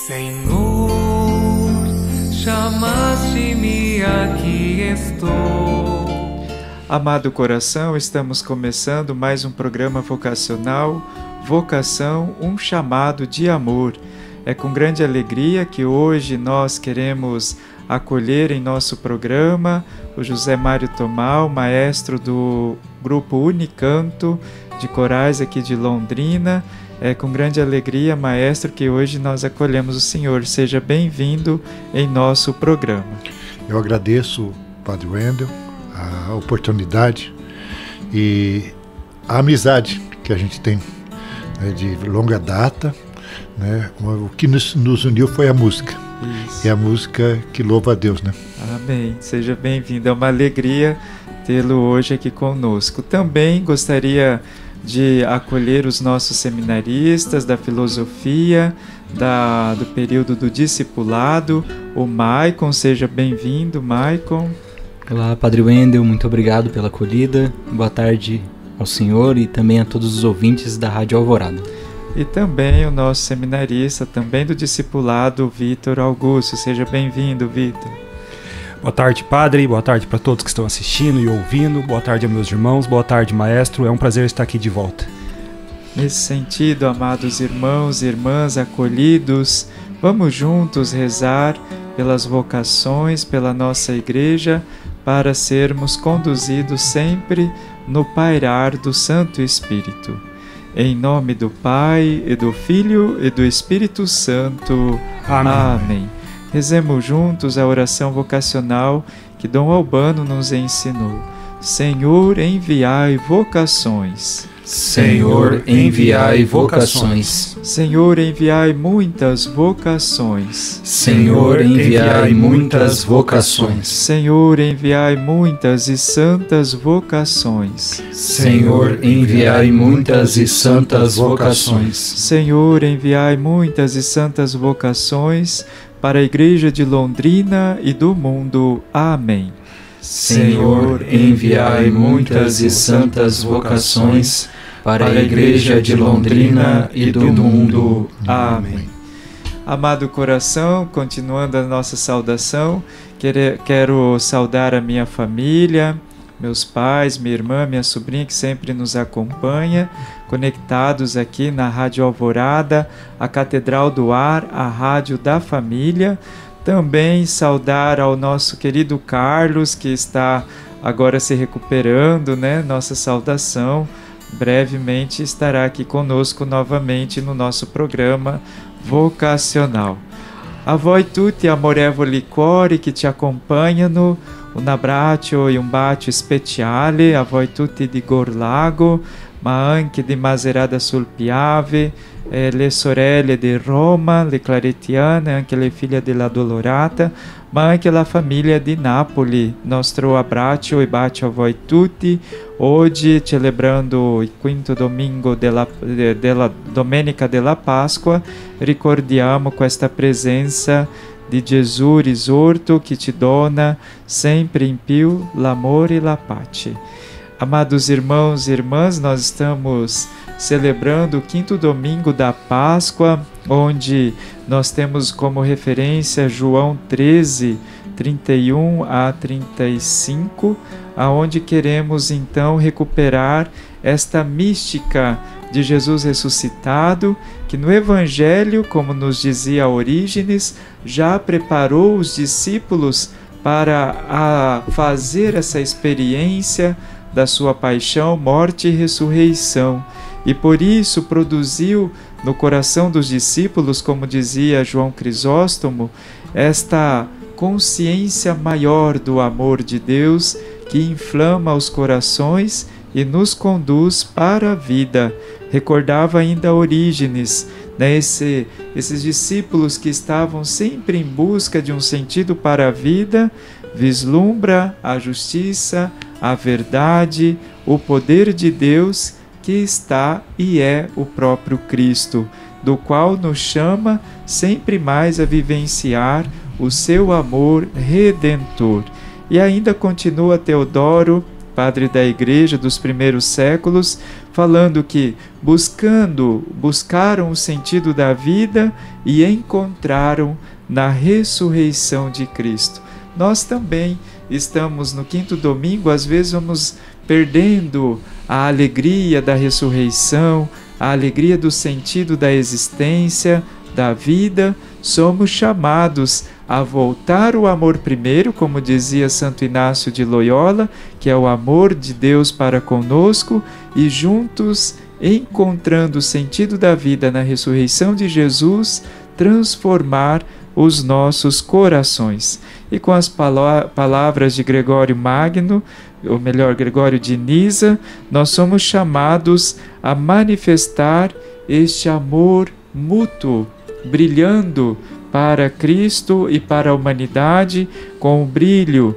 Senhor, chamaste-me, aqui estou. Amado coração, estamos começando mais um programa vocacional, Vocação, um chamado de amor. É com grande alegria que hoje nós queremos acolher em nosso programa o José Mário Tomal, maestro do grupo Unicanto de corais aqui de Londrina. É com grande alegria, maestro, que hoje nós acolhemos o senhor. Seja bem-vindo em nosso programa. Eu agradeço, Padre Wendel, a oportunidade e a amizade que a gente tem, né, de longa data, né? O que nos uniu foi a música. Isso. E a música que louva a Deus, né? Amém. Seja bem-vindo. É uma alegria tê-lo hoje aqui conosco. Também gostaria de acolher os nossos seminaristas da filosofia, do período do discipulado, o Maicon. Seja bem-vindo, Maicon. Olá, Padre Wendel, muito obrigado pela acolhida. Boa tarde ao senhor e também a todos os ouvintes da Rádio Alvorada. E também o nosso seminarista, também do discipulado, Vitor Augusto. Seja bem-vindo, Vitor. Boa tarde, Padre. Boa tarde para todos que estão assistindo e ouvindo. Boa tarde a meus irmãos. Boa tarde, maestro. É um prazer estar aqui de volta. Nesse sentido, amados irmãos e irmãs acolhidos, vamos juntos rezar pelas vocações, pela nossa igreja, para sermos conduzidos sempre no pairar do Santo Espírito. Em nome do Pai, e do Filho, e do Espírito Santo. Amém. Amém. Rezemos juntos a oração vocacional que Dom Albano nos ensinou. Senhor, enviai vocações. Senhor, enviai vocações. Senhor, enviai muitas vocações. Senhor, enviai muitas vocações. Senhor, enviai muitas e santas vocações. Senhor, enviai muitas e santas vocações. Senhor, enviai muitas e santas vocações para a Igreja de Londrina e do mundo. Amém. Senhor, enviai muitas e santas vocações para a Igreja de Londrina e do mundo. Amém. Amado coração, continuando a nossa saudação, quero saudar a minha família, meus pais, minha irmã, minha sobrinha que sempre nos acompanha, conectados aqui na Rádio Alvorada, a Catedral do Ar, a Rádio da Família. Também saudar ao nosso querido Carlos, que está agora se recuperando, né? Nossa saudação. Brevemente estará aqui conosco novamente no nosso programa vocacional. A voi tutti amorevoli cuori che ci accompagnano, un abbraccio e un bacio speciale a voi tutti di Gorlago, ma anche di Macerata sul Piave, le sorelle di Roma, le claretiane, anche le figlie della Dolorata, ma anche la famiglia di Napoli. Nostro abbraccio e bacio a voi tutti. Oggi, celebrando il quinto domingo della Domenica della Pasqua, ricordiamo questa presenza di Gesù risorto che ci dona sempre in più l'amore e la pace. Amados irmãos e irmãs, nós estamos celebrando o quinto domingo da Páscoa, onde nós temos como referência João 13, 31 a 35, aonde queremos então recuperar esta mística de Jesus ressuscitado, que no Evangelho, como nos dizia Orígenes, já preparou os discípulos para fazer essa experiência da sua paixão, morte e ressurreição. E por isso produziu no coração dos discípulos, como dizia João Crisóstomo, esta consciência maior do amor de Deus que inflama os corações e nos conduz para a vida. Recordava ainda Orígenes, né, esses discípulos que estavam sempre em busca de um sentido para a vida, vislumbra a justiça, a verdade, o poder de Deus que está e é o próprio Cristo, do qual nos chama sempre mais a vivenciar o seu amor redentor. E ainda continua Teodoro, padre da Igreja dos primeiros séculos, falando que buscaram o sentido da vida e encontraram na ressurreição de Cristo. Nós também estamos no quinto domingo, às vezes vamos perdendo a alegria da ressurreição, a alegria do sentido da existência, da vida. Somos chamados a voltar o amor primeiro, como dizia Santo Inácio de Loyola, que é o amor de Deus para conosco, e juntos, encontrando o sentido da vida na ressurreição de Jesus, transformar os nossos corações. E com as palavras de Gregório Magno, ou melhor, Gregório de Nisa, nós somos chamados a manifestar este amor mútuo, brilhando para Cristo e para a humanidade, com o brilho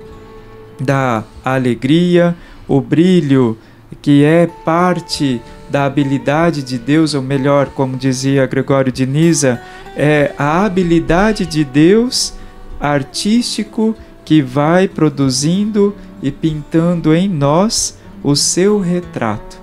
da alegria, o brilho que é parte da habilidade de Deus, ou melhor, como dizia Gregório de Nisa, é a habilidade de Deus artístico que vai produzindo e pintando em nós o seu retrato.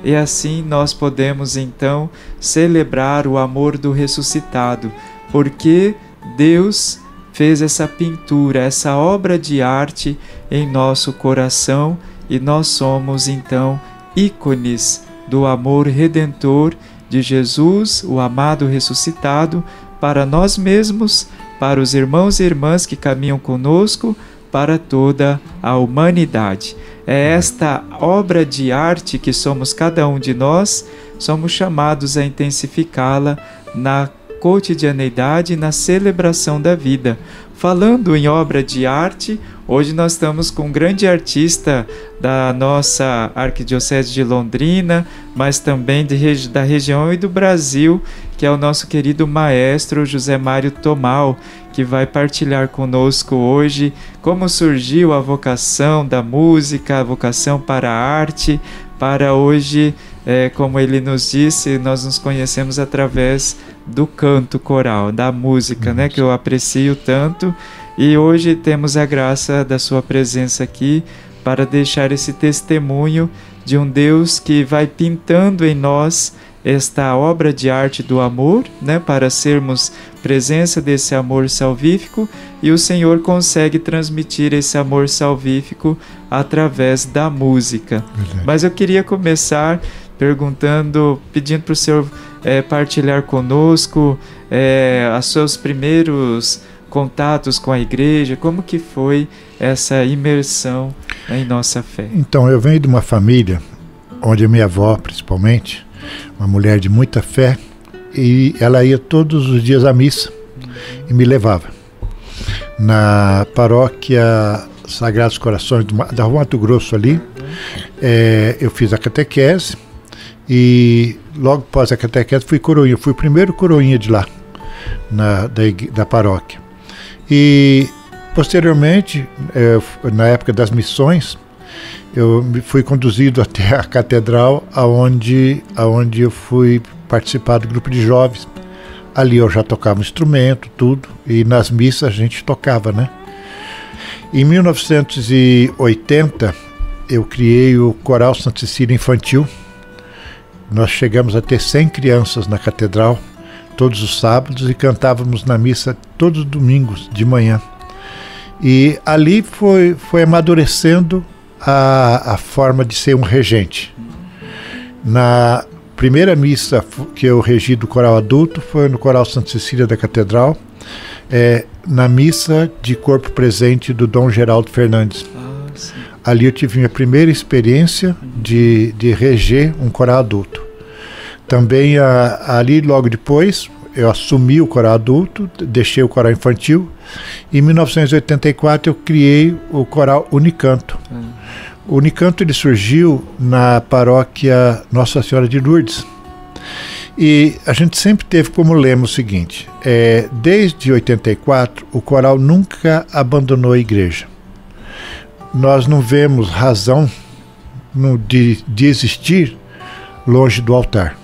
E assim nós podemos então celebrar o amor do ressuscitado, porque Deus fez essa pintura, essa obra de arte em nosso coração, e nós somos então ícones do amor redentor de Jesus, o amado ressuscitado, para nós mesmos, para os irmãos e irmãs que caminham conosco, para toda a humanidade. É esta obra de arte que somos cada um de nós, somos chamados a intensificá-la na cotidianeidade e na celebração da vida. Falando em obra de arte, hoje nós estamos com um grande artista da nossa Arquidiocese de Londrina, mas também da região e do Brasil, que é o nosso querido maestro José Mário Tomal, que vai partilhar conosco hoje como surgiu a vocação da música, a vocação para a arte. Para hoje, como ele nos disse, nós nos conhecemos através do canto coral, da música, né, que eu aprecio tanto. E hoje temos a graça da sua presença aqui para deixar esse testemunho de um Deus que vai pintando em nós esta obra de arte do amor, né, para sermos presença desse amor salvífico, e o Senhor consegue transmitir esse amor salvífico através da música. Mas eu queria começar pedindo para o Senhor partilhar conosco os seus primeiros contatos com a igreja, como que foi essa imersão em nossa fé. Então, eu venho de uma família onde a minha avó, principalmente, uma mulher de muita fé, e ela ia todos os dias à missa e me levava. Na paróquia Sagrados Corações da Rua Mato Grosso ali, eu fiz a catequese, e logo após a catequese fui coroinha, fui o primeiro coroinha de lá, da paróquia. E posteriormente, na época das missões, eu fui conduzido até a catedral, aonde eu fui participar do grupo de jovens. Ali eu já tocava um instrumento, tudo, e nas missas a gente tocava, né? Em 1980, eu criei o Coral Santa Cecília Infantil. Nós chegamos a ter 100 crianças na catedral, todos os sábados, e cantávamos na missa todos os domingos de manhã. E ali foi amadurecendo a forma de ser um regente. Na primeira missa que eu regi do coral adulto foi no Coral Santa Cecília da Catedral, na missa de corpo presente do Dom Geraldo Fernandes. Ali eu tive minha primeira experiência de reger um coral adulto. Também ali logo depois eu assumi o coral adulto, deixei o coral infantil. Em 1984 eu criei o coral Unicanto. O Unicanto ele surgiu na paróquia Nossa Senhora de Lourdes. E a gente sempre teve como lema o seguinte: desde 84 o coral nunca abandonou a igreja. Nós não vemos razão de existir longe do altar.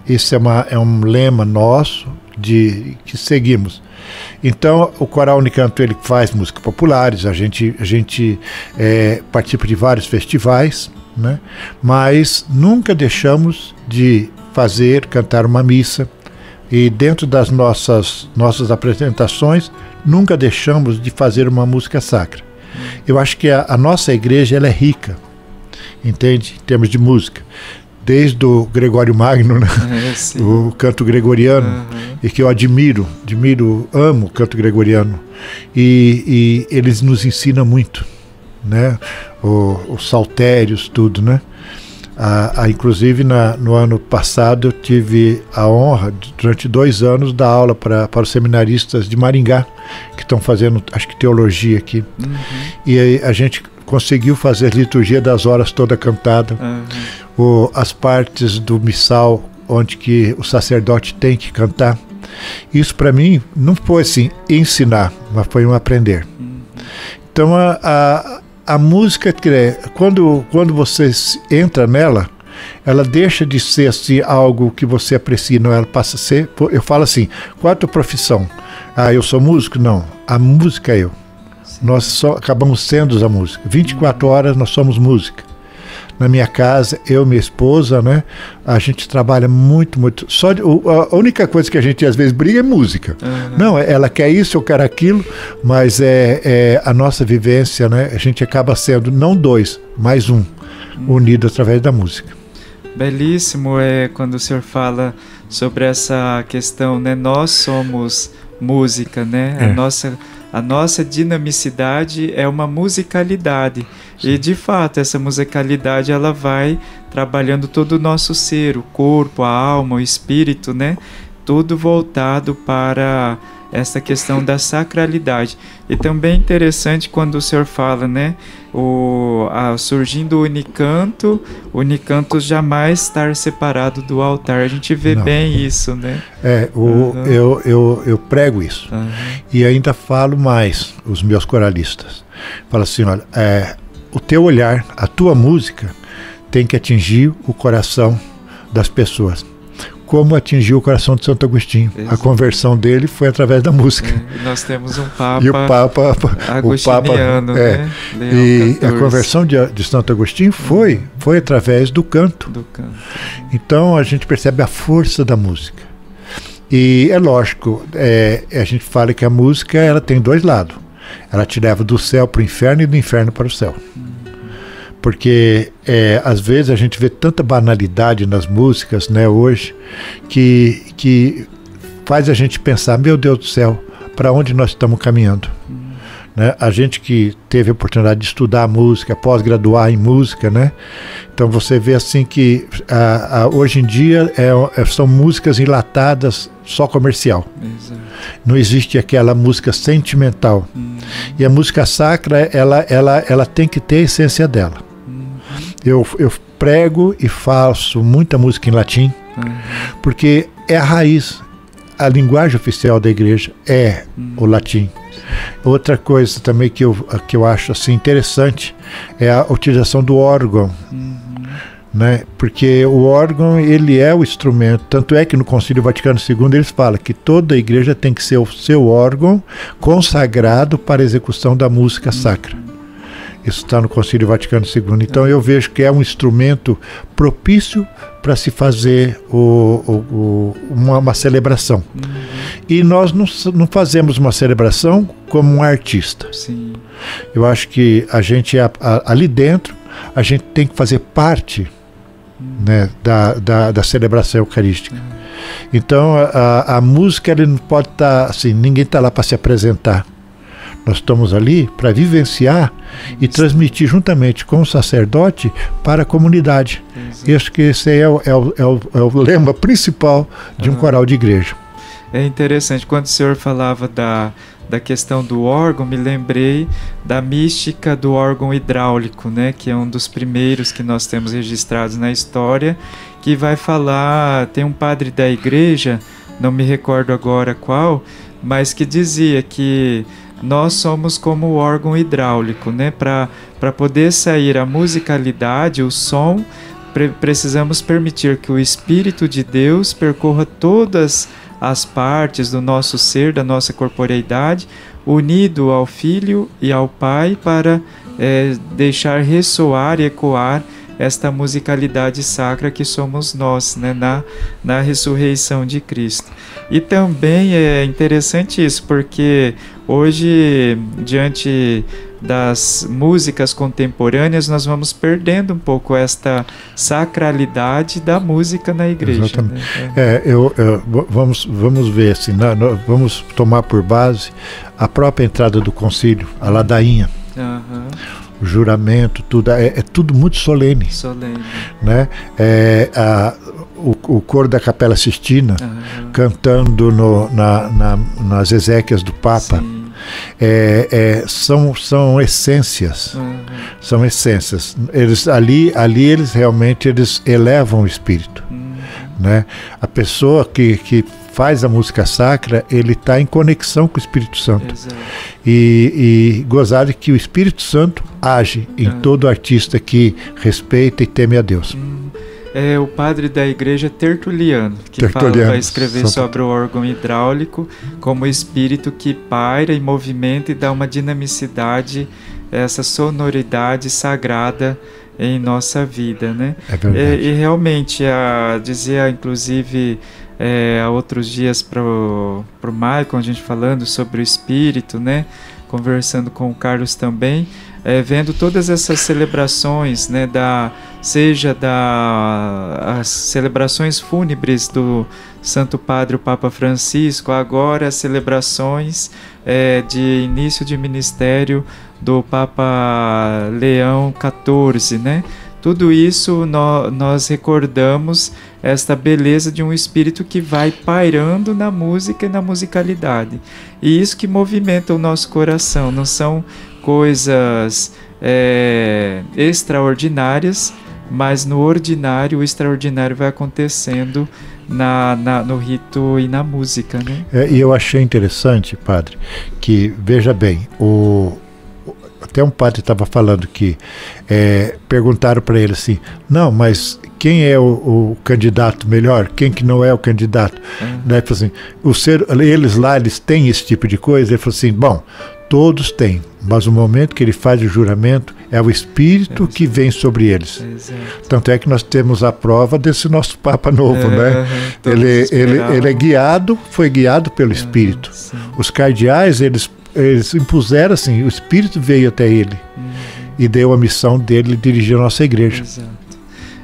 Esse é um lema nosso que seguimos. Então, o Coral Unicanto, ele faz músicas populares, a gente participa de vários festivais, né? Mas nunca deixamos de cantar uma missa, e dentro das nossas apresentações, nunca deixamos de fazer uma música sacra. Eu acho que a nossa igreja, ela é rica, entende? Em termos de música. Desde o Gregório Magno, né? O canto gregoriano, e que eu admiro, amo o canto gregoriano, e eles nos ensinam muito, né? Os saltérios, tudo, né? Inclusive no ano passado eu tive a honra, durante 2 anos, dar aula para os seminaristas de Maringá, que estão fazendo, acho que, teologia aqui. E aí a gente conseguiu fazer liturgia das horas toda cantada, as partes do missal onde que o sacerdote tem que cantar. Isso para mim não foi assim ensinar, mas foi um aprender. Então a música, quando você entra nela, ela deixa de ser assim algo que você aprecia, não, ela passa a ser, eu falo assim, qual é a tua profissão? Eu sou músico? Não, a música é eu. Nós só acabamos sendo a música. 24 horas nós somos música. Na minha casa, eu e minha esposa, né? A gente trabalha muito. A única coisa que a gente às vezes briga é música. Não, ela quer isso, eu quero aquilo, mas é a nossa vivência, né? A gente acaba sendo não 2, mas 1, unido através da música. Belíssimo quando o senhor fala sobre essa questão, né? Nós somos música, né? A nossa dinamicidade é uma musicalidade. Sim. E de fato essa musicalidade, ela vai trabalhando todo o nosso ser, o corpo, a alma, o espírito, né? Tudo voltado para essa questão da sacralidade. E também interessante quando o senhor fala, né? Surgindo o Unicanto jamais estar separado do altar. A gente vê bem isso, né? Eu prego isso. E ainda falo mais, os meus coralistas. Falo assim, olha, o teu olhar, a tua música tem que atingir o coração das pessoas. Como atingiu o coração de Santo Agostinho. Exato. A conversão dele foi através da música. Nós temos um Papa, e o Papa agostiniano, né? E a conversão de Santo Agostinho foi através do canto. Então a gente percebe a força da música. E é lógico, a gente fala que a música, ela tem 2 lados. Ela te leva do céu para o inferno e do inferno para o céu. Porque às vezes a gente vê tanta banalidade nas músicas, né, hoje, que faz a gente pensar, meu Deus do céu, para onde nós estamos caminhando? Né? A gente que teve a oportunidade de estudar música, pós-graduar em música, né? Então você vê assim que hoje em dia são músicas enlatadas, só comercial. Exato. Não existe aquela música sentimental. E a música sacra, ela tem que ter a essência dela. Eu prego e faço muita música em latim, porque é a raiz, a linguagem oficial da igreja é o latim. Outra coisa também que eu acho assim, interessante é a utilização do órgão, né? Porque o órgão, ele é o instrumento, tanto é que no Concílio Vaticano II eles falam que toda a igreja tem que ser o seu órgão consagrado para a execução da música sacra. Isso está no Concílio Vaticano II. Então eu vejo que é um instrumento propício para se fazer uma celebração. E nós não fazemos uma celebração como um artista. Sim. Eu acho que a gente, ali dentro, a gente tem que fazer parte, né, da celebração eucarística. Então a música, ele não pode estar assim, ninguém está lá para se apresentar. Nós estamos ali para vivenciar e transmitir juntamente com o sacerdote para a comunidade. Acho que esse é o lema principal de um coral de igreja. É interessante, quando o senhor falava da questão do órgão, me lembrei da mística do órgão hidráulico, né, que é um dos primeiros que nós temos registrados na história, que vai falar, tem um padre da igreja, não me recordo agora qual, mas que dizia que nós somos como o órgão hidráulico, né? Para poder sair a musicalidade, o som, precisamos permitir que o Espírito de Deus percorra todas as partes do nosso ser, da nossa corporeidade, unido ao Filho e ao Pai, para deixar ressoar e ecoar esta musicalidade sacra que somos nós, né, na ressurreição de Cristo. E também é interessante isso, porque hoje, diante das músicas contemporâneas, nós vamos perdendo um pouco esta sacralidade da música na igreja. Exatamente. Né? Vamos ver assim, vamos tomar por base a própria entrada do concílio, a ladainha. Uhum. O juramento, tudo é tudo muito solene. Solene. Né? O coro da Capela Sistina, cantando nas exéquias do Papa. São essências. São essências. Eles realmente elevam o espírito. Né? A pessoa que faz a música sacra, ele está em conexão com o Espírito Santo. E gozar de que o Espírito Santo age em todo artista que respeita e teme a Deus. É o padre da igreja Tertuliano, que vai escrever sobre o órgão hidráulico como espírito que paira e movimenta e dá uma dinamicidade, essa sonoridade sagrada em nossa vida, né? É verdade. E realmente, dizia inclusive há outros dias pro Maicon, a gente falando sobre o espírito, né? Conversando com o Carlos também, vendo todas essas celebrações, né, seja as celebrações fúnebres do Santo Padre o Papa Francisco, agora as celebrações de início de ministério do Papa Leão XIV, né? Tudo isso nós recordamos esta beleza de um espírito que vai pairando na música e na musicalidade. E isso que movimenta o nosso coração, não são coisas extraordinárias, mas no ordinário, o extraordinário vai acontecendo no rito e na música, né? E eu achei interessante, padre, que, veja bem, até um padre estava falando que perguntaram para ele assim, não, mas quem é o candidato melhor? Quem que não é o candidato? Né? Assim, eles têm esse tipo de coisa? Ele falou assim, bom, todos têm, mas o momento que ele faz o juramento é o Espírito que vem sobre eles. Tanto é que nós temos a prova desse nosso Papa novo, né? Ele foi guiado pelo Espírito. Os cardeais, eles impuseram assim, o Espírito veio até ele e deu a missão dele dirigir a nossa igreja. Exato.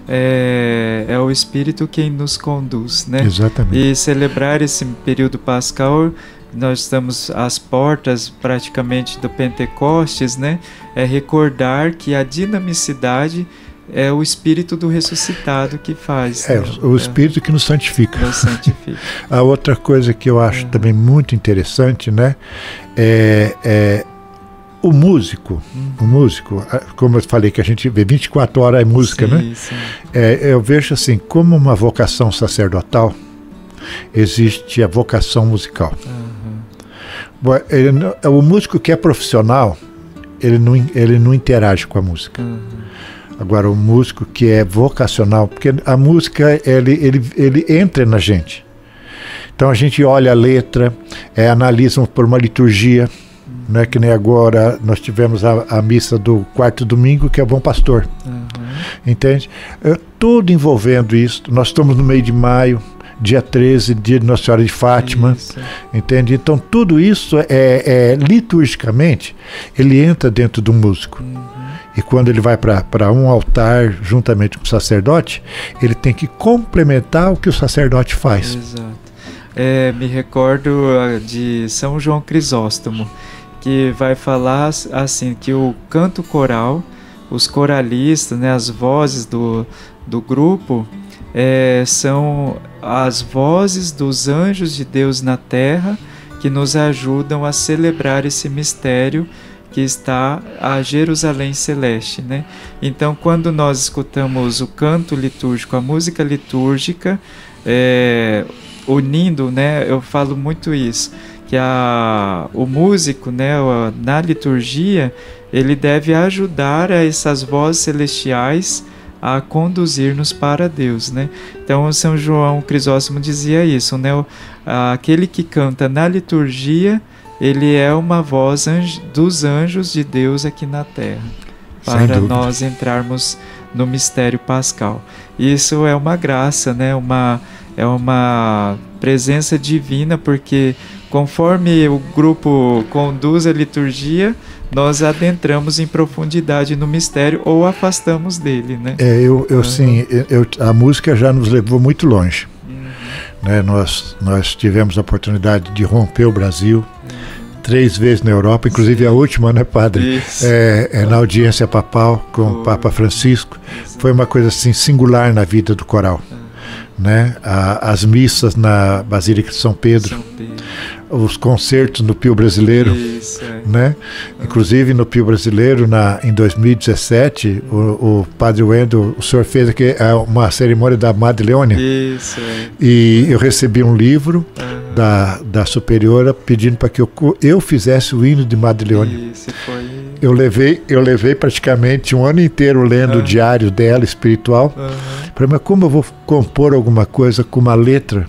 É o Espírito quem nos conduz, né? Exatamente. E celebrar esse período pascal, nós estamos às portas praticamente do Pentecostes, né? É recordar que a dinamicidade é o Espírito do ressuscitado que faz. O Espírito que nos santifica. Nos santifica. A outra coisa que eu acho também muito interessante, né? O músico, como eu falei que a gente vê 24 horas é música, né? Sim. Eu vejo assim, como uma vocação sacerdotal, existe a vocação musical. O músico que é profissional, ele não interage com a música. Agora, o músico que é vocacional, porque a música, ele entra na gente. Então a gente olha a letra, analisa por uma liturgia, né, que nem agora nós tivemos a missa do quarto domingo, que é o Bom Pastor. Entende? Tudo envolvendo isso. Nós estamos no mês de maio, dia 13, dia de Nossa Senhora de Fátima. Entende? Então tudo isso liturgicamente, ele entra dentro do músico. E quando ele vai para um altar juntamente com o sacerdote, ele tem que complementar o que o sacerdote faz. Exato. Me recordo de São João Crisóstomo, que vai falar assim, que o canto coral, os coralistas, né, as vozes do grupo, são as vozes dos anjos de Deus na terra que nos ajudam a celebrar esse mistério que está a Jerusalém Celeste, né? Então, quando nós escutamos o canto litúrgico, a música litúrgica, unindo, né? Eu falo muito isso, que o músico, né, na liturgia, ele deve ajudar a essas vozes celestiais a conduzir-nos para Deus, né? Então São João Crisóstomo dizia isso, né? Aquele que canta na liturgia, ele é uma voz dos anjos de Deus aqui na terra, para nós entrarmos no mistério pascal. Isso é uma graça, né? É uma presença divina, porque conforme o grupo conduz a liturgia, nós adentramos em profundidade no mistério ou afastamos dele, né? Sim, a música já nos levou muito longe. Né? Nós tivemos a oportunidade de romper o Brasil 3 vezes na Europa, inclusive a última, né, padre? Na audiência papal com o Papa Francisco. Foi uma coisa assim singular na vida do coral. Né? As missas na Basílica de São Pedro, os concertos no Pio Brasileiro, né? Inclusive no Pio Brasileiro, em 2017, o Padre Wendel, o senhor fez aqui uma cerimônia da Madre Leônia, e eu recebi um livro da superiora pedindo para que eu fizesse o hino de Madre Leônia. Eu levei praticamente um ano inteiro lendo o diário dela, espiritual. Falei, mas como eu vou compor alguma coisa com uma letra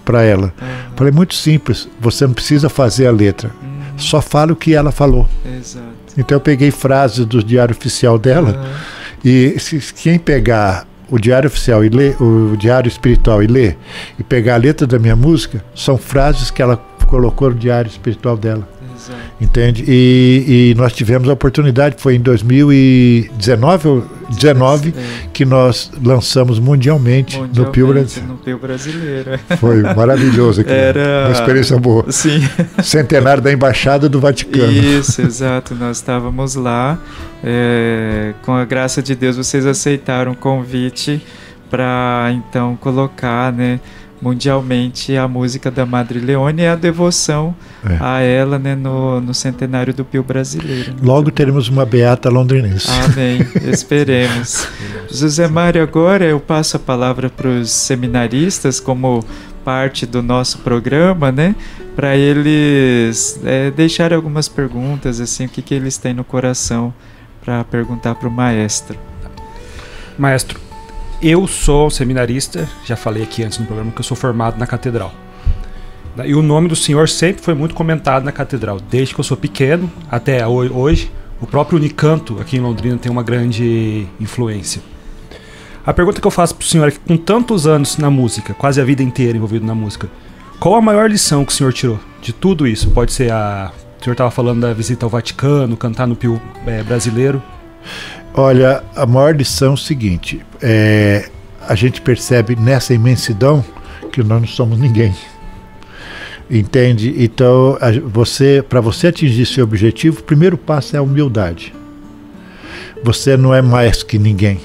para ela? Falei, muito simples, você não precisa fazer a letra, só fala o que ela falou. Exato. Então eu peguei frases do diário oficial dela, e quem pegar o diário oficial e ler, o diário espiritual e ler, e pegar a letra da minha música, são frases que ela colocou no diário espiritual dela. Exato. Entende? E nós tivemos a oportunidade, foi em 2019 que nós lançamos mundialmente no Pio Brasileiro. Foi maravilhoso aqui. Era uma experiência boa. Sim. Centenário da Embaixada do Vaticano. Isso, exato. Nós estávamos lá. Com a graça de Deus, vocês aceitaram o convite para então colocar, né, mundialmente a música da Madre Leônia e a devoção a ela, né, no centenário do Pio Brasileiro. Logo teremos uma beata londrinense. Amém, esperemos. José Mário, agora eu passo a palavra para os seminaristas como parte do nosso programa, né, para eles deixarem algumas perguntas, assim, o que eles têm no coração para perguntar para o maestro. Maestro, eu sou seminarista, já falei aqui antes no programa que eu sou formado na catedral. E o nome do senhor sempre foi muito comentado na catedral, desde que eu sou pequeno até hoje. O próprio Unicanto aqui em Londrina tem uma grande influência. A pergunta que eu faço para o senhor é que, com tantos anos na música, quase a vida inteira envolvido na música, qual a maior lição que o senhor tirou de tudo isso? Pode ser o senhor estava falando da visita ao Vaticano, cantar no Pio Brasileiro. Olha, a maior lição é o seguinte, a gente percebe nessa imensidão que nós não somos ninguém. Entende? Então, para você atingir seu objetivo, o primeiro passo é a humildade. Você não é mais que ninguém.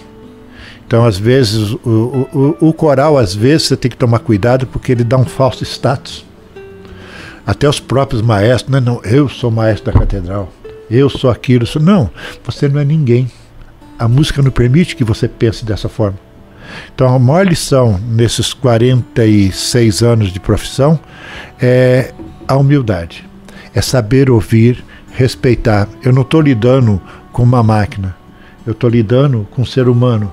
Então, às vezes, o coral, às vezes, você tem que tomar cuidado porque ele dá um falso status. Até os próprios maestros, né? Não, eu sou maestro da catedral, eu sou aquilo, não, você não é ninguém. A música não permite que você pense dessa forma. Então a maior lição nesses 46 anos de profissão é a humildade, é saber ouvir, respeitar. Eu não estou lidando com uma máquina, eu estou lidando com um ser humano.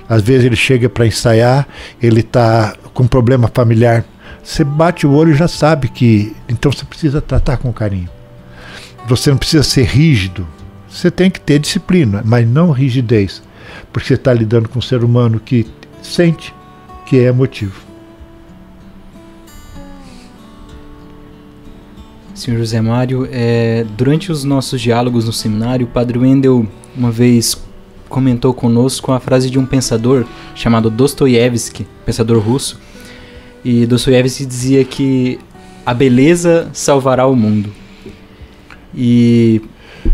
Às vezes ele chega para ensaiar, ele está com um problema familiar, você bate o olho e já sabe que, então você precisa tratar com carinho. Você não precisa ser rígido, você tem que ter disciplina, mas não rigidez, porque você está lidando com um ser humano que sente, que é emotivo. Senhor José Mário, durante os nossos diálogos no seminário, o Padre Wendel uma vez comentou conosco a frase de um pensador chamado Dostoiévski, pensador russo, e Dostoiévski dizia que a beleza salvará o mundo. E,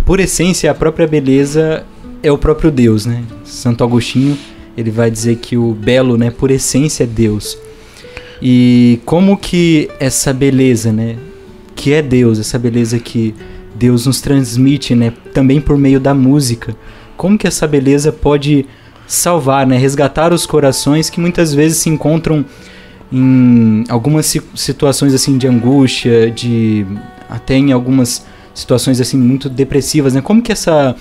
por essência, a própria beleza é o próprio Deus, né? Santo Agostinho, ele vai dizer que o belo, né, por essência, é Deus. E como que essa beleza, né, que é Deus, essa beleza que Deus nos transmite, né, também por meio da música, como que essa beleza pode salvar, né, resgatar os corações que muitas vezes se encontram em algumas situações assim de angústia, até em algumas situações assim muito depressivas, né? Como que essa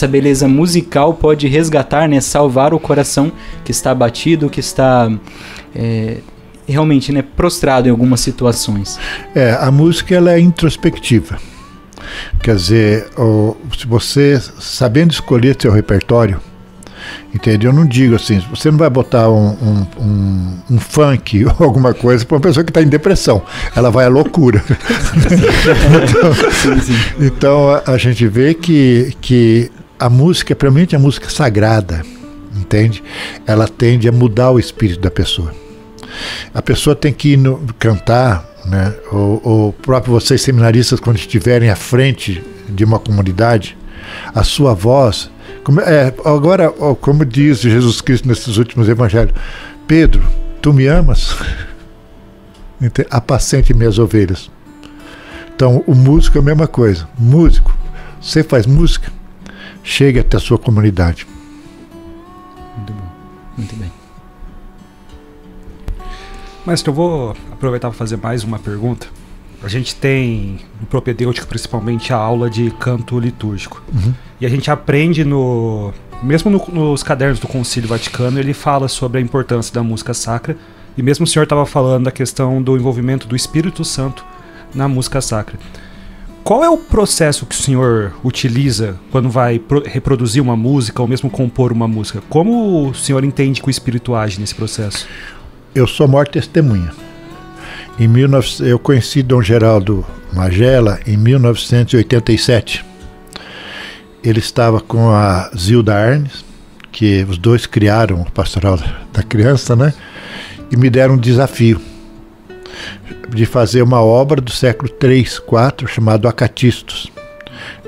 beleza musical pode resgatar, né? Salvar o coração que está abatido, que está realmente, né, prostrado em algumas situações. A música ela é introspectiva. Quer dizer, se você, sabendo escolher seu repertório, entendeu? Eu não digo assim, você não vai botar um funk ou alguma coisa para uma pessoa que está em depressão. Ela vai à loucura. Então a gente vê que a música, para mim, é a música sagrada, entende? Ela tende a mudar o espírito da pessoa. A pessoa tem que ir cantar, né? Ou próprio vocês seminaristas, quando estiverem à frente de uma comunidade, a sua voz, agora, como diz Jesus Cristo nesses últimos evangelhos, Pedro, tu me amas? Apacente minhas ovelhas. Então o músico é a mesma coisa. Músico, você faz música, chegue até a sua comunidade. Muito bom, muito bem. Mestre, eu vou aproveitar para fazer mais uma pergunta. A gente tem no propedêutico principalmente a aula de canto litúrgico. E a gente aprende mesmo nos cadernos do Concílio Vaticano, ele fala sobre a importância da música sacra. E mesmo o senhor estava falando da questão do envolvimento do Espírito Santo na música sacra. Qual é o processo que o senhor utiliza quando vai reproduzir uma música ou mesmo compor uma música? Como o senhor entende que o Espírito age nesse processo? Eu sou maior testemunha. Eu conheci Dom Geraldo Magela em 1987. Ele estava com a Zilda Arnes, que os dois criaram o Pastoral da Criança, né? E me deram um desafio de fazer uma obra do século III, IV, chamado Acatistos,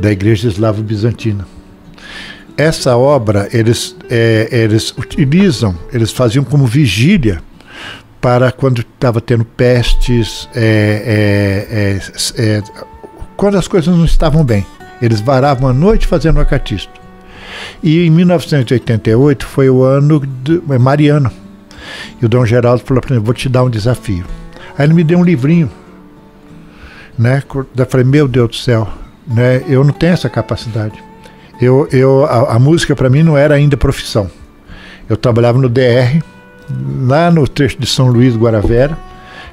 da Igreja Eslavo-Bizantina. Essa obra eles faziam como vigília para quando estava tendo pestes, quando as coisas não estavam bem. Eles varavam a noite fazendo o acatisto. E em 1988 foi o ano mariano. E o Dom Geraldo falou para mim, vou te dar um desafio. Aí ele me deu um livrinho, né? Eu falei, meu Deus do céu, né? Eu não tenho essa capacidade. A música para mim não era ainda profissão. Eu trabalhava no DR, lá no trecho de São Luís, Guaravera.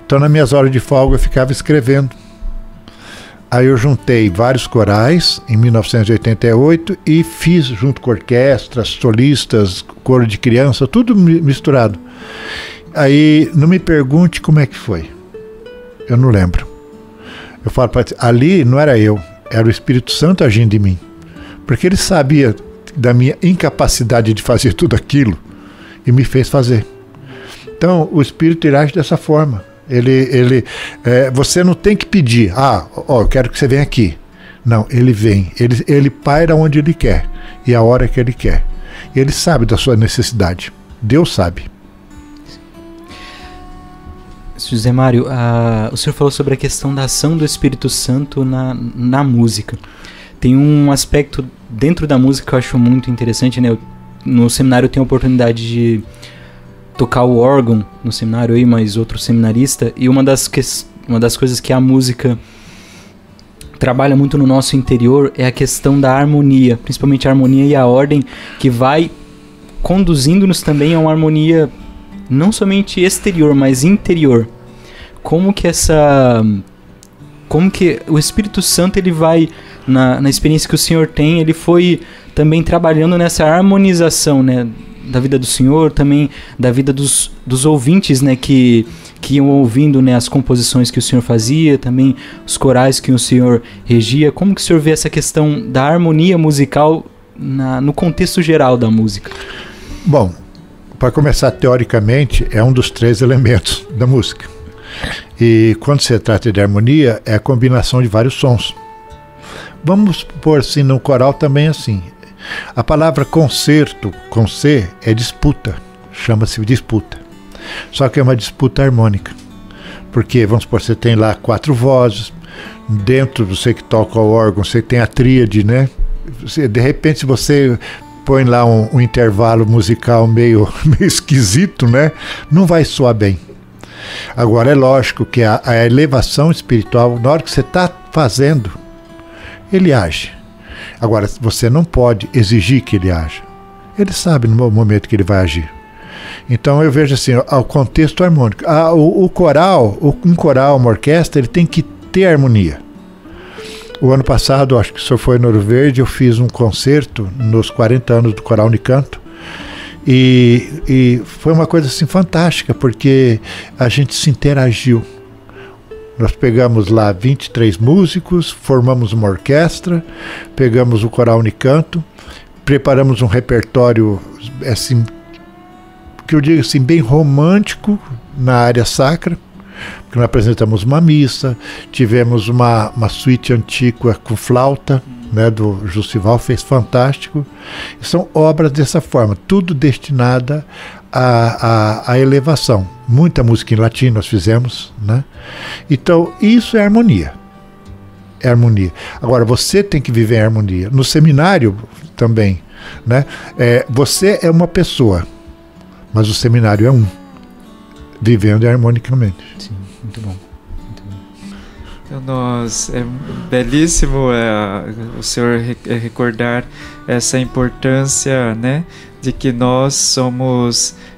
Então nas minhas horas de folga eu ficava escrevendo. Aí eu juntei vários corais em 1988 e fiz junto com orquestras, solistas, coro de criança, tudo misturado. Aí não me pergunte como é que foi. Eu não lembro. Eu falo para você, ali não era eu, era o Espírito Santo agindo em mim. Porque ele sabia da minha incapacidade de fazer tudo aquilo e me fez fazer. Então o Espírito age dessa forma. Você não tem que pedir, eu quero que você venha aqui. Não, ele vem, ele paira onde ele quer e a hora que ele quer. Ele sabe da sua necessidade. Deus sabe. José Mário, o senhor falou sobre a questão da ação do Espírito Santo na música. Tem um aspecto dentro da música que eu acho muito interessante, né? No seminário eu tenho a oportunidade de tocar o órgão no seminário aí, mais outro seminarista, e uma das coisas que a música trabalha muito no nosso interior é a questão da harmonia, principalmente a harmonia e a ordem, que vai conduzindo-nos também a uma harmonia não somente exterior, mas interior. Como que o Espírito Santo ele vai, na experiência que o senhor tem, ele foi também trabalhando nessa harmonização, né, da vida do senhor, também da vida dos ouvintes, né, que iam ouvindo, né, as composições que o senhor fazia, também os corais que o senhor regia. Como que o senhor vê essa questão da harmonia musical no contexto geral da música? Bom, para começar, teoricamente, é um dos 3 elementos da música. E quando se trata de harmonia, é a combinação de vários sons. Vamos pôr assim, no coral também assim. A palavra concerto, com C, é disputa, chama-se disputa. Só que é uma disputa harmônica. Porque, vamos supor, você tem lá 4 vozes, dentro de você que toca o órgão, você tem a tríade, né? De repente, se você põe lá um intervalo musical meio esquisito, né? Não vai soar bem. Agora, é lógico que a elevação espiritual, na hora que você está fazendo, ele age. Agora, você não pode exigir que ele haja. Ele sabe no momento que ele vai agir. Então eu vejo assim, o contexto harmônico. Um coral, uma orquestra, ele tem que ter harmonia. O ano passado, acho que o senhor foi no Ouro Verde, eu fiz um concerto nos 40 anos do Coral Unicanto. E foi uma coisa assim fantástica, porque a gente se interagiu. Nós pegamos lá 23 músicos, formamos uma orquestra, pegamos o Coral Unicanto, preparamos um repertório assim, que eu digo assim, bem romântico na área sacra, porque nós apresentamos uma missa, tivemos uma suíte antiga com flauta, né, do Jussival, fez fantástico. São obras dessa forma, tudo destinada à elevação. Muita música em latim nós fizemos, né? Então, isso é harmonia. É harmonia. Agora, você tem que viver em harmonia. No seminário também, né? Você é uma pessoa, mas o seminário é um, vivendo harmonicamente. Sim, muito bom. Então é belíssimo o senhor recordar essa importância, né, de que nós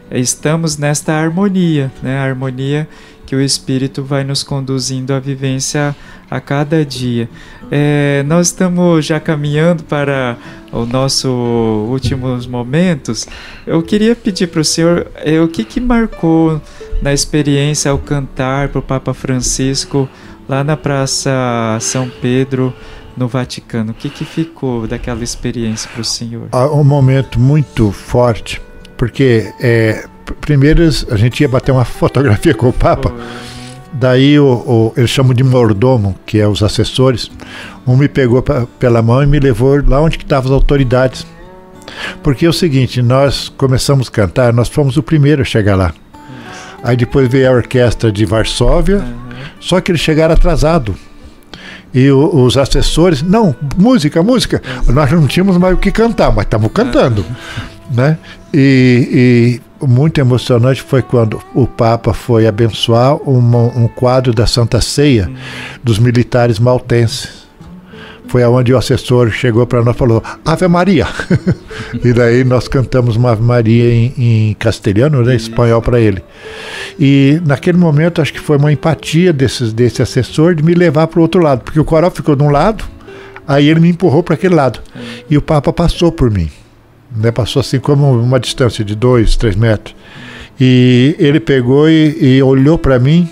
estamos nesta harmonia, né, a harmonia que o Espírito vai nos conduzindo à vivência a cada dia. Nós estamos já caminhando para os nossos últimos momentos. Eu queria pedir para o senhor o que marcou na experiência ao cantar para o Papa Francisco lá na Praça São Pedro, no Vaticano. O que ficou daquela experiência para o senhor? Um momento muito forte, porque primeiro a gente ia bater uma fotografia com o Papa, daí eles chamam de mordomo, que é os assessores, me pegou pela mão e me levou lá onde estavam as autoridades. Porque é o seguinte, nós começamos a cantar, nós fomos o primeiro a chegar lá. Aí depois veio a orquestra de Varsóvia, só que eles chegaram atrasados. E os assessores, não, música, nós não tínhamos mais o que cantar, mas estávamos cantando, né? E muito emocionante foi quando o Papa foi abençoar um quadro da Santa Ceia dos militares maltenses. Foi aonde o assessor chegou para nós e falou, Ave Maria. E daí nós cantamos uma Ave Maria em castelhano, né, espanhol para ele. E naquele momento acho que foi uma empatia desse assessor de me levar para o outro lado, porque o coral ficou de um lado, aí ele me empurrou para aquele lado. E o Papa passou por mim, né, passou assim como uma distância de 2, 3 metros. E ele pegou e olhou para mim.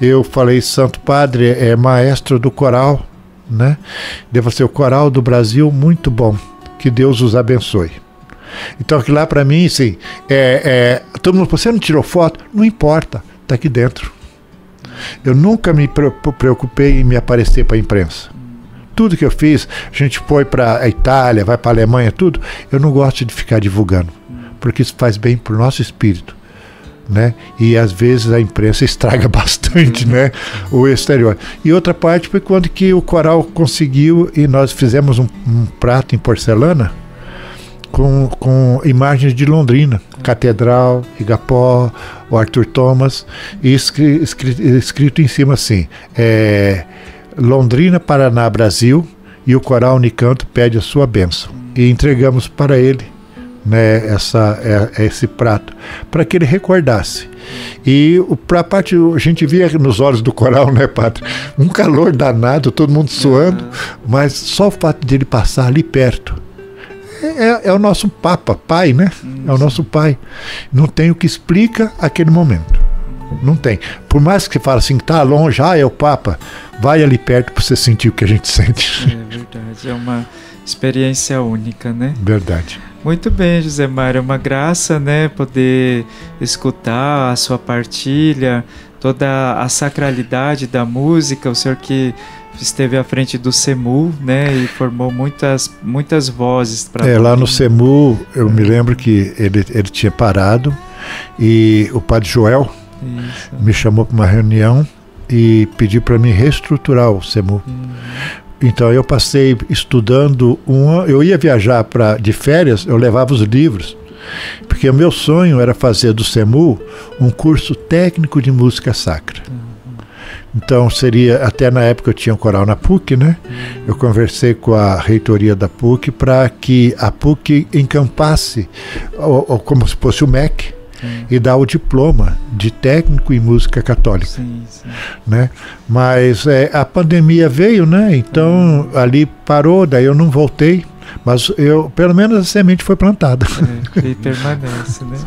Eu falei, Santo Padre, é maestro do coral, né? Deve ser o coral do Brasil, muito bom, que Deus os abençoe. Então aquilo lá para mim, assim, todo mundo, você não tirou foto? Não importa, está aqui dentro. Eu nunca me preocupei em me aparecer para a imprensa. Tudo que eu fiz, a gente foi para a Itália, vai para a Alemanha, tudo, eu não gosto de ficar divulgando, porque isso faz bem para o nosso espírito, né? E às vezes a imprensa estraga bastante, né, o exterior. E outra parte foi quando que o coral conseguiu, e nós fizemos um prato em porcelana com imagens de Londrina, Catedral, Igapó, o Arthur Thomas, e escrito em cima assim, Londrina, Paraná, Brasil, e o Coral Unicanto pede a sua bênção. E entregamos para ele, né, esse prato, para que ele recordasse. E para a parte, a gente via nos olhos do coral, né, padre, um calor danado, todo mundo suando, mas só o fato de ele passar ali perto, é o nosso Papa, pai, né? É o nosso pai. Não tem o que explica aquele momento. Não tem. Por mais que você fale assim, tá longe, é o Papa, vai ali perto para você sentir o que a gente sente. É verdade, é uma experiência única, né? Verdade. Muito bem, José Mário, é uma graça, né, poder escutar a sua partilha, toda a sacralidade da música, o senhor que esteve à frente do CEMU, né, e formou muitas vozes para lá no CEMU, eu me lembro que ele tinha parado e o padre Joel me chamou para uma reunião e pediu para mim reestruturar o CEMU. Então eu passei estudando eu ia viajar de férias, eu levava os livros, porque o meu sonho era fazer do CEMU um curso técnico de música sacra. Então seria, até na época eu tinha um coral na PUC, né? Eu conversei com a reitoria da PUC para que a PUC encampasse como se fosse o MEC e dar o diploma de técnico em música católica. Sim, sim. Né? Mas a pandemia veio, né? Então ali parou, daí eu não voltei. Mas pelo menos a semente foi plantada. E permanece, né?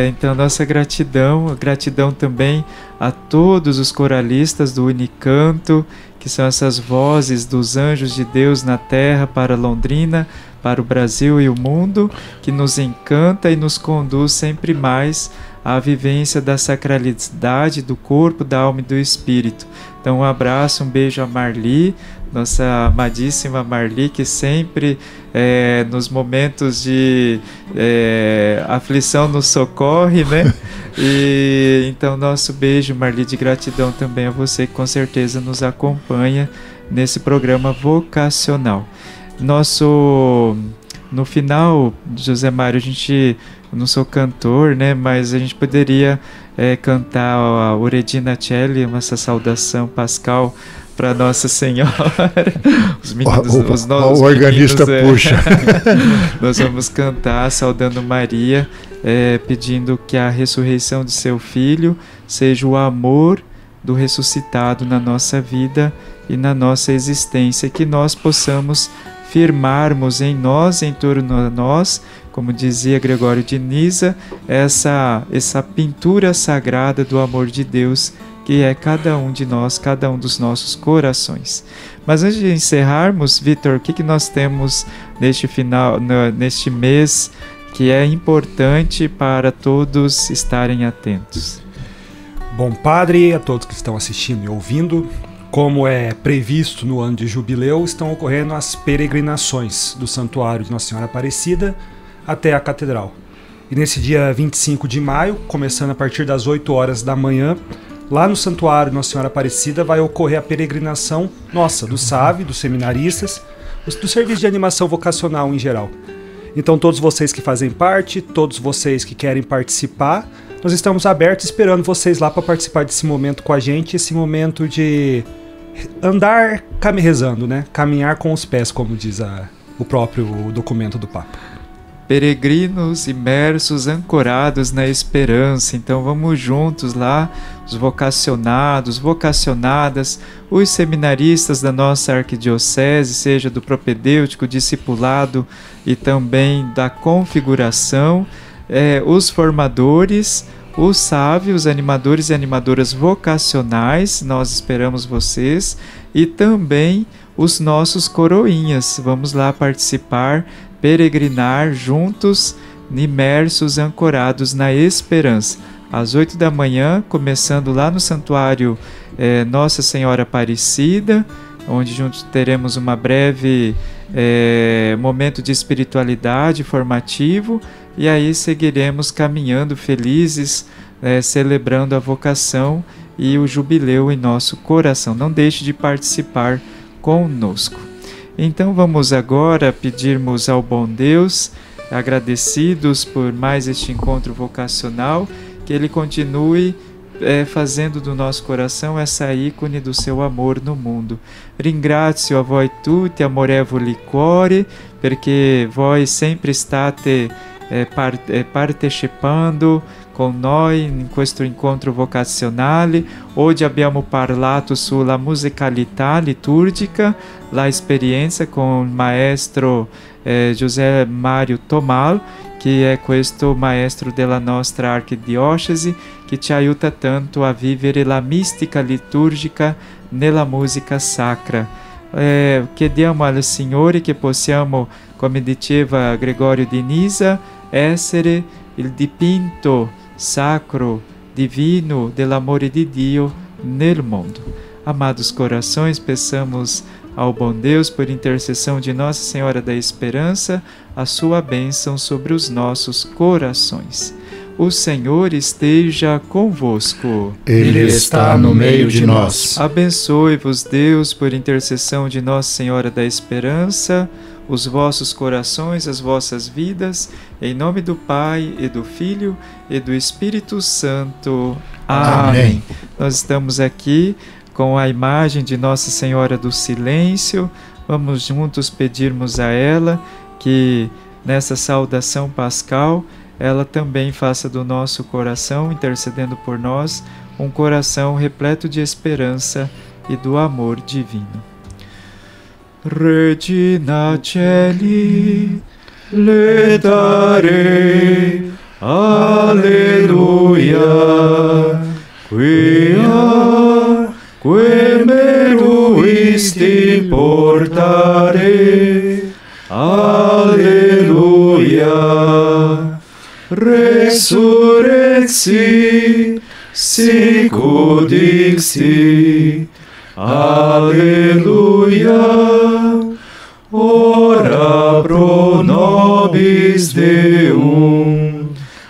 Então, nossa gratidão também a todos os coralistas do Unicanto, que são essas vozes dos anjos de Deus na terra para Londrina, para o Brasil e o mundo, que nos encanta e nos conduz sempre mais à vivência da sacralidade do corpo, da alma e do espírito. Então, um abraço, um beijo a Marli, nossa amadíssima Marli, que sempre nos momentos de aflição nos socorre, né? E então nosso beijo, Marli, de gratidão também a você, que com certeza nos acompanha nesse programa vocacional. No final, José Mário, eu não sou cantor, né? Mas a gente poderia cantar a Uredina Celli, essa saudação pascal para Nossa Senhora. Os meninos, o organista puxa. Nós vamos cantar saudando Maria, pedindo que a ressurreição de seu filho seja o amor do ressuscitado na nossa vida e na nossa existência, que nós possamos firmarmos em nós, em torno a nós, como dizia Gregório de Nisa, essa pintura sagrada do amor de Deus, que é cada um de nós, cada um dos nossos corações. Mas antes de encerrarmos, Vitor, o que nós temos neste mês que é importante para todos estarem atentos? Bom, Padre, a todos que estão assistindo e ouvindo, como é previsto no ano de jubileu, estão ocorrendo as peregrinações do Santuário de Nossa Senhora Aparecida até a Catedral. E nesse dia 25 de maio, começando a partir das 8 horas da manhã, lá no Santuário de Nossa Senhora Aparecida vai ocorrer a peregrinação nossa, do SAV, dos seminaristas, do Serviço de Animação Vocacional em geral. Então todos vocês que fazem parte, todos vocês que querem participar, nós estamos abertos esperando vocês lá para participar desse momento com a gente, esse momento de andar rezando, né? Caminhar com os pés, como diz o próprio documento do Papa. Peregrinos imersos, ancorados na esperança. Então vamos juntos lá, os vocacionados, vocacionadas, os seminaristas da nossa arquidiocese, seja do propedêutico, discipulado e também da configuração, os formadores, os sábios, os animadores e animadoras vocacionais, nós esperamos vocês, e também os nossos coroinhas. Vamos lá participar, peregrinar juntos, imersos, ancorados na esperança. Às 8 da manhã, começando lá no Santuário Nossa Senhora Aparecida, onde juntos teremos uma breve momento de espiritualidade formativo, e aí seguiremos caminhando felizes, celebrando a vocação e o jubileu em nosso coração. Não deixe de participar conosco. Então vamos agora pedirmos ao bom Deus, agradecidos por mais este encontro vocacional, que Ele continue fazendo do nosso coração essa ícone do seu amor no mundo. Ringrazio a voi tutti, amorevoli cuori, perché voi sempre state partecipando con noi in questo incontro vocazionale. Oggi abbiamo parlato sulla musicalità liturgica, la esperienza con il maestro José Mário Tomal, che è questo maestro della nostra arquidiocesi, che ci aiuta tanto a vivere la mistica liturgica nella musica sacra. Chiediamo al Signore che possiamo, come diceva Gregório de Nisa, essere il dipinto sacro, divino dell'amore di Dio nel mundo. Amados corações, peçamos ao bom Deus, por intercessão de Nossa Senhora da Esperança, a sua bênção sobre os nossos corações. O Senhor esteja convosco. Ele está no meio de nós. Abençoe-vos Deus, por intercessão de Nossa Senhora da Esperança, os vossos corações, as vossas vidas, em nome do Pai, e do Filho, e do Espírito Santo. Amém. Nós estamos aqui com a imagem de Nossa Senhora do Silêncio. Vamos juntos pedirmos a ela que nessa saudação pascal ela também faça do nosso coração, intercedendo por nós, um coração repleto de esperança e do amor divino. Regina Caeli, ledare, alleluia, quia, que meruisti portare, alleluia, resurrexi, sicut dixi, alleluia, ora pro nobis Deum,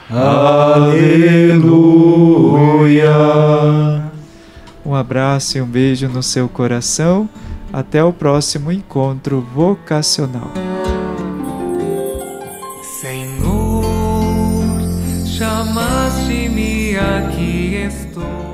aleluia. Um abraço e um beijo no seu coração. Até o próximo encontro vocacional. Senhor, chamaste-me, aqui estou.